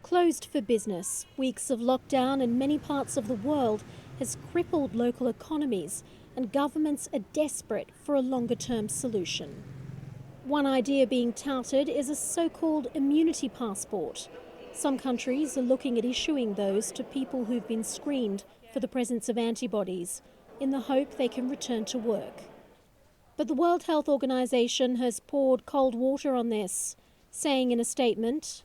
Closed for business, weeks of lockdown in many parts of the world has crippled local economies, and governments are desperate for a longer-term solution. One idea being touted is a so-called immunity passport. Some countries are looking at issuing those to people who've been screened for the presence of antibodies, in the hope they can return to work. But the World Health Organization has poured cold water on this, saying in a statement,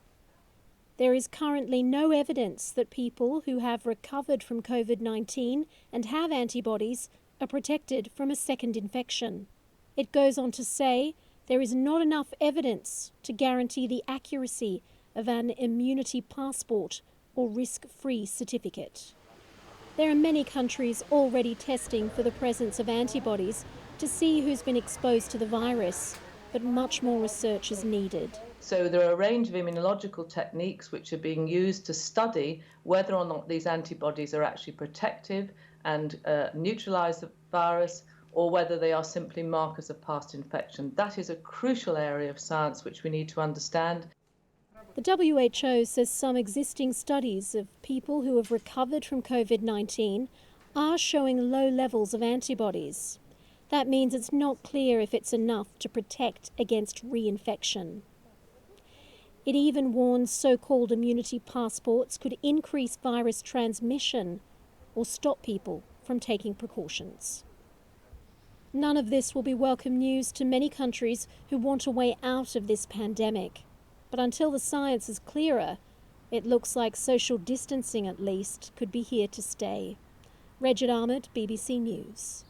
"There is currently no evidence that people who have recovered from COVID-19 and have antibodies are protected from a second infection." It goes on to say there is not enough evidence to guarantee the accuracy of an immunity passport or risk-free certificate. There are many countries already testing for the presence of antibodies to see who's been exposed to the virus, but much more research is needed. So there are a range of immunological techniques which are being used to study whether or not these antibodies are actually protective and neutralise the virus, or whether they are simply markers of past infection. That is a crucial area of science which we need to understand. The WHO says some existing studies of people who have recovered from COVID-19 are showing low levels of antibodies. That means it's not clear if it's enough to protect against reinfection. It even warns so-called immunity passports could increase virus transmission or stop people from taking precautions. None of this will be welcome news to many countries who want a way out of this pandemic. But until the science is clearer, it looks like social distancing, at least, could be here to stay. Reged Ahmad, BBC News.